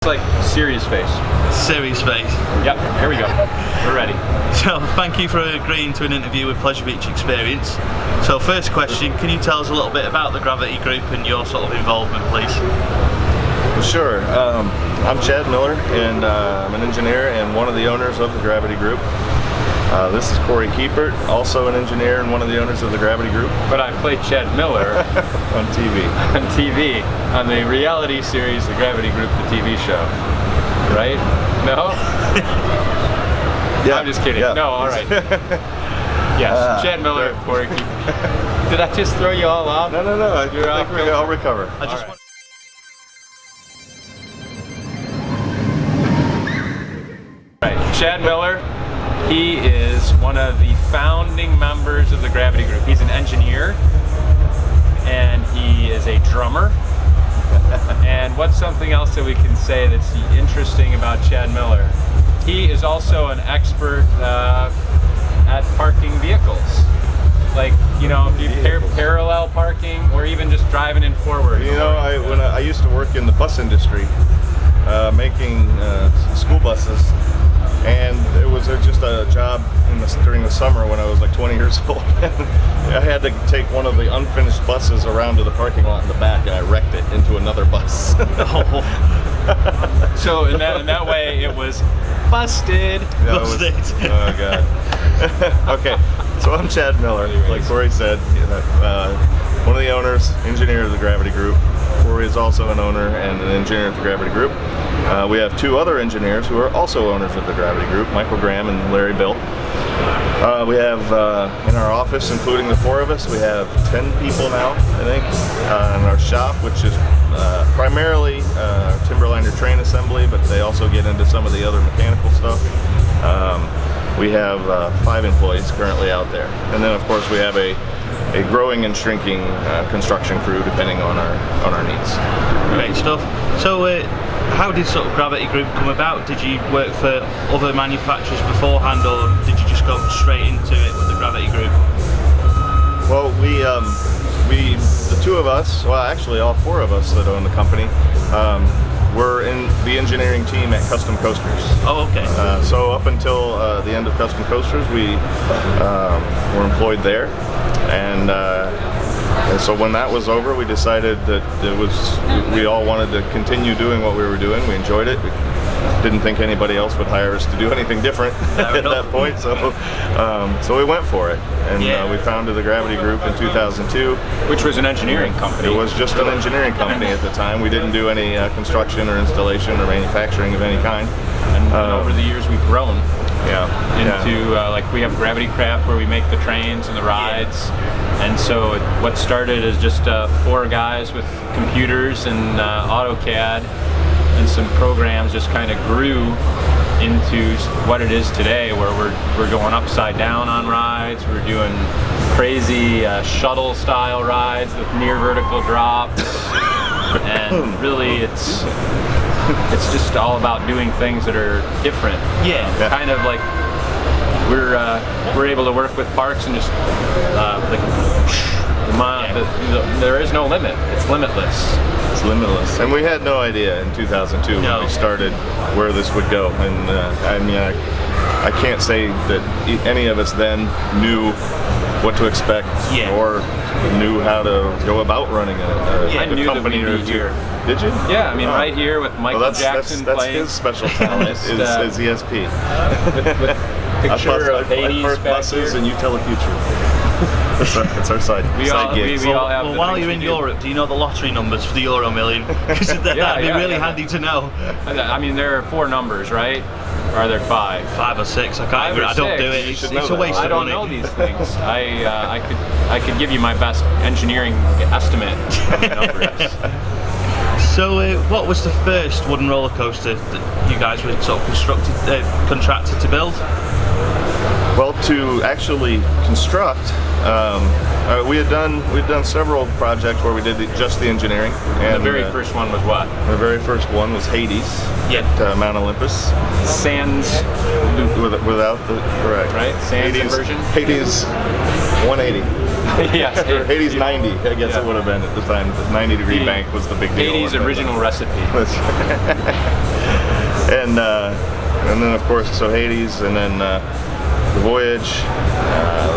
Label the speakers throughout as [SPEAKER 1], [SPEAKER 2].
[SPEAKER 1] It's like serious face.
[SPEAKER 2] Serious face.
[SPEAKER 1] Yep, here we go. We're ready.
[SPEAKER 2] So, thank you for agreeing to an interview with Pleasure Beach Experience. So, first question, can you tell us a little bit about the Gravity Group and your sort of involvement, please?
[SPEAKER 3] Well, sure. I'm Chad Miller, and I'm an engineer and one of the owners of the Gravity Group. This is Korey Kiepert, also an engineer and one of the owners of the Gravity Group.
[SPEAKER 1] But I played Chad Miller
[SPEAKER 3] on TV.
[SPEAKER 1] On TV, on the reality series, The Gravity Group, the TV show. Right? No?
[SPEAKER 3] Yeah,
[SPEAKER 1] I'm just kidding.
[SPEAKER 3] Yeah.
[SPEAKER 1] No, all right. Yes, Chad Miller, Korey Kiepert. Did I just throw you all off?
[SPEAKER 3] No. I'll recover.
[SPEAKER 1] Right, Chad Miller. He is one of the founding members of the Gravity Group. He's an engineer and he is a drummer. And what's something else that we can say that's interesting about Chad Miller? He is also an expert at parking vehicles. Like, you know, if you parallel parking or even just driving in forward.
[SPEAKER 3] You know, I used to work in the bus industry, making school buses. And it was just a job during the summer when I was like 20 years old. I had to take one of the unfinished buses around to the parking lot in the back, and I wrecked it into another bus.
[SPEAKER 1] So in that way, it was busted.
[SPEAKER 3] Yeah, busted. Oh God. Okay, so I'm Chad Miller, like Korey said, one of the owners, engineer of the Gravity Group. Korey is also an owner and an engineer at the Gravity Group. We have two other engineers who are also owners of the Gravity Group, Michael Graham and Larry Bill. We have in our office, including the four of us, we have 10 people now, I think, in our shop, which is primarily timberliner train assembly, but they also get into some of the other mechanical stuff. We have 5 employees currently out there, and then of course we have a growing and shrinking construction crew depending on our needs.
[SPEAKER 2] Great stuff. So how did sort of Gravity Group come about? Did you work for other manufacturers beforehand, or did you just go straight into it with the Gravity Group?
[SPEAKER 3] Well, the two of us, well actually all 4 of us that own the company, we're in the engineering team at Custom Coasters.
[SPEAKER 2] Oh, okay.
[SPEAKER 3] So up until the end of Custom Coasters, we were employed there, and so when that was over, we decided that we all wanted to continue doing what we were doing. We enjoyed it. We didn't think anybody else would hire us to do anything different at that point, so we went for it, and we founded the Gravity Group in 2002.
[SPEAKER 1] Which was an engineering company.
[SPEAKER 3] It was just an engineering company at the time. We didn't do any construction or installation or manufacturing of any kind.
[SPEAKER 1] And over the years we've grown into like we have Gravity Craft where we make the trains and the rides. And so what started as just 4 guys with computers and AutoCAD and some programs just kind of grew into what it is today, where we're going upside down on rides. We're doing crazy shuttle style rides with near vertical drops, and really it's just all about doing things that are different. Kind of like we're able to work with parks and just there is no limit. It's limitless.
[SPEAKER 3] It's limitless. And we had no idea in 2002 when we started where this would go. And I mean, I can't say that any of us then knew what to expect or knew how to go about running a company or two. Did you?
[SPEAKER 1] Yeah, I mean, right here with Michael Jackson
[SPEAKER 3] that's
[SPEAKER 1] playing.
[SPEAKER 3] his special talent is ESP.
[SPEAKER 1] with picture of Hades
[SPEAKER 3] I park buses and you tell the future. That's our side gig.
[SPEAKER 2] We all have while you're in Europe, do you know the lottery numbers for the Euro Million? Because that'd be really handy to know.
[SPEAKER 1] I mean, there are 4 numbers, right? Or are there 5?
[SPEAKER 2] 5 or 6. I don't do it. It's a waste of money.
[SPEAKER 1] I don't know these things. I could give you my best engineering estimate of the numbers.
[SPEAKER 2] So, what was the first wooden roller coaster that you guys were sort of contracted to build?
[SPEAKER 3] Well, to actually construct, we'd done several projects where we did just the engineering.
[SPEAKER 1] And the very first one was what?
[SPEAKER 3] The very first one was Hades at Mount Olympus.
[SPEAKER 1] Sans
[SPEAKER 3] without the correct
[SPEAKER 1] right Sans version.
[SPEAKER 3] Hades 180.
[SPEAKER 1] Yes,
[SPEAKER 3] Hades 90. I guess it would have been at the time. The 90-degree bank was the big deal.
[SPEAKER 1] Hades' original recipe.
[SPEAKER 3] And then of course, so Hades, and then the Voyage,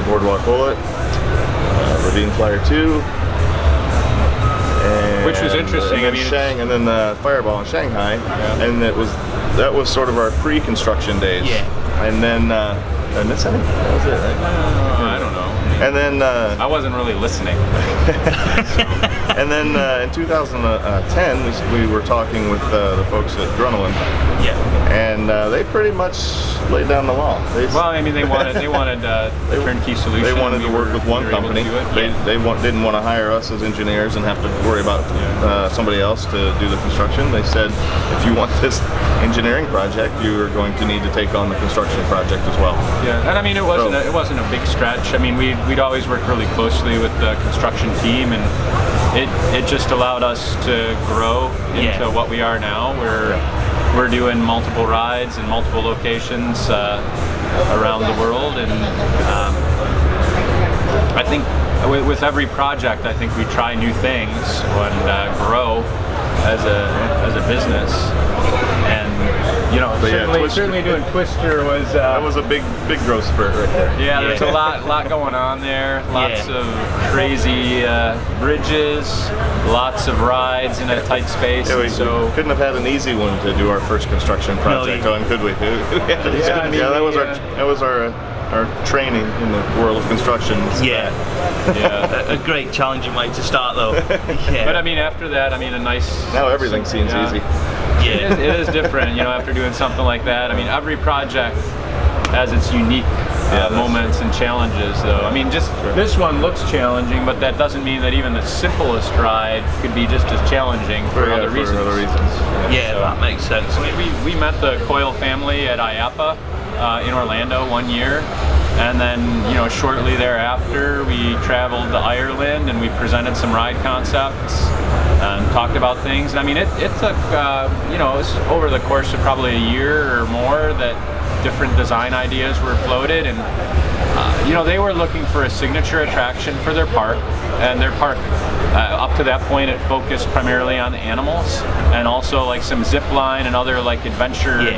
[SPEAKER 3] Boardwalk Bullet, Ravine Flyer 2, and
[SPEAKER 1] which was interesting.
[SPEAKER 3] And then, and then the Fireball in Shanghai, and that was sort of our pre-construction days.
[SPEAKER 2] Yeah.
[SPEAKER 3] And then did I miss any? That was it, right?
[SPEAKER 1] I don't know.
[SPEAKER 3] And then
[SPEAKER 1] I wasn't really listening.
[SPEAKER 3] and then in 2010, we were talking with the folks at Grunwald.
[SPEAKER 2] Yeah.
[SPEAKER 3] And they pretty much laid down the law.
[SPEAKER 1] Well, I mean, they wanted a turnkey solution.
[SPEAKER 3] They wanted to work with one company. They didn't want to hire us as engineers and have to worry about somebody else to do the construction. They said, if you want this engineering project, you are going to need to take on the construction project as well.
[SPEAKER 1] Yeah, and I mean, it wasn't a big stretch. I mean, we'd always worked really closely with the construction team, and it just allowed us to grow into what we are now. We're doing multiple rides in multiple locations around the world, and I think with every project, I think we try new things and grow as a business. And you know, certainly doing Twister was
[SPEAKER 3] that was a big growth spurt right there.
[SPEAKER 1] Yeah, there's a lot going on there. Lots of crazy bridges, lots of rides in a tight space.
[SPEAKER 3] Yeah, we couldn't have had an easy one to do our first construction project on, could we? That was our training in the world of construction.
[SPEAKER 2] Yeah. A great challenging way to start, though. Yeah.
[SPEAKER 1] But I mean, after that, I mean,
[SPEAKER 3] now everything seems easy.
[SPEAKER 1] Yeah, it is different, you know, after doing something like that. I mean, every project has its unique moments and challenges, though. I mean, this one looks challenging, but that doesn't mean that even the simplest ride could be just as challenging for other reasons.
[SPEAKER 2] Yeah, so that makes sense.
[SPEAKER 1] I mean, we met the Coyle family at IAAPA in Orlando one year, and then, you know, shortly thereafter we traveled to Ireland and we presented some ride concepts and talked about things. And I mean, it took, you know, it was over the course of probably a year or more that different design ideas were floated, and you know, they were looking for a signature attraction for their park, and their park up to that point it focused primarily on the animals, and also like some zip line and other like adventure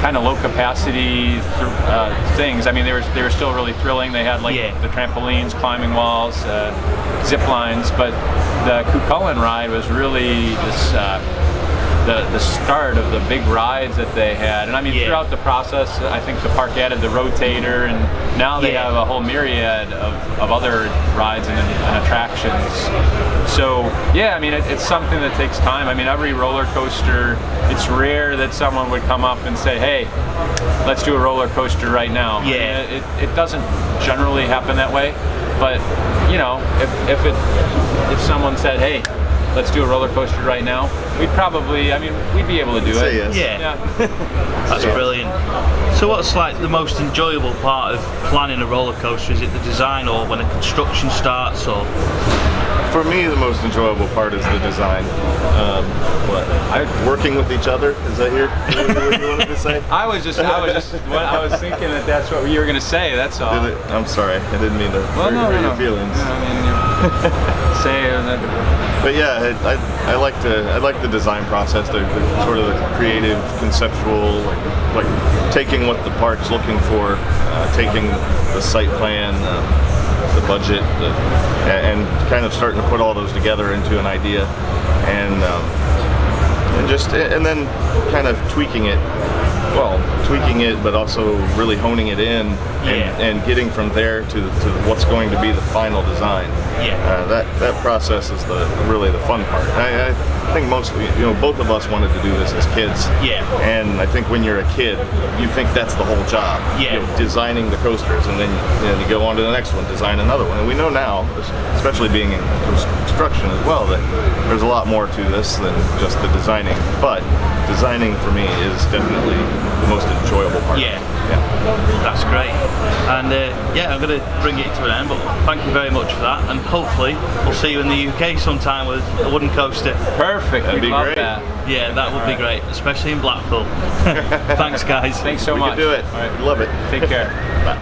[SPEAKER 1] kind of low capacity things. I mean, they were still really thrilling. They had like the trampolines, climbing walls, zip lines, but the Cuchulainn ride was really this the start of the big rides that they had. And I mean, throughout the process, I think the park added the rotator, and now they have a whole myriad of other rides and attractions. So yeah, I mean, it's something that takes time. I mean, every roller coaster, it's rare that someone would come up and say, hey, let's do a roller coaster right now.
[SPEAKER 2] Yeah.
[SPEAKER 1] I mean, it doesn't generally happen that way, but you know, if someone said, hey, let's do a roller coaster right now, we'd probably, I mean, we'd be able to do it.
[SPEAKER 3] Say yes.
[SPEAKER 2] Yeah. That's brilliant. So what's like the most enjoyable part of planning a roller coaster? Is it the design, or when the construction starts, or?
[SPEAKER 3] For me, the most enjoyable part is the design. Working with each other. Is that what you wanted to say?
[SPEAKER 1] I was thinking that's what you were going to say. That's all.
[SPEAKER 3] I'm sorry. I didn't mean to hurt your feelings.
[SPEAKER 1] Yeah, I mean, say that.
[SPEAKER 3] But yeah, I like the design process, the sort of the creative, conceptual, like taking what the park's looking for, taking the site plan, the budget, and kind of starting to put all those together into an idea, and then kind of tweaking it, but also really honing it in, and getting from there to what's going to be the final design. That process is really the fun part. I think mostly, both of us wanted to do this as kids. And I think when you're a kid, you think that's the whole job. Designing the coasters, and then you go on to the next one, design another one. And we know now, especially being in construction as well, that there's a lot more to this than just the designing. But designing for me is definitely the most enjoyable part.
[SPEAKER 2] That's great. And I'm going to bring it to an end, but thank you very much for that, and hopefully we'll see you in the UK sometime with a wooden coaster.
[SPEAKER 1] Perfect.
[SPEAKER 3] That'd be
[SPEAKER 1] love
[SPEAKER 3] great.
[SPEAKER 1] That.
[SPEAKER 2] Yeah, that would be great, especially in Blackpool. Thanks guys.
[SPEAKER 1] Thanks so
[SPEAKER 3] We
[SPEAKER 1] much.
[SPEAKER 3] can do it.
[SPEAKER 1] All right.
[SPEAKER 3] We love it.
[SPEAKER 1] Take care.
[SPEAKER 3] Bye.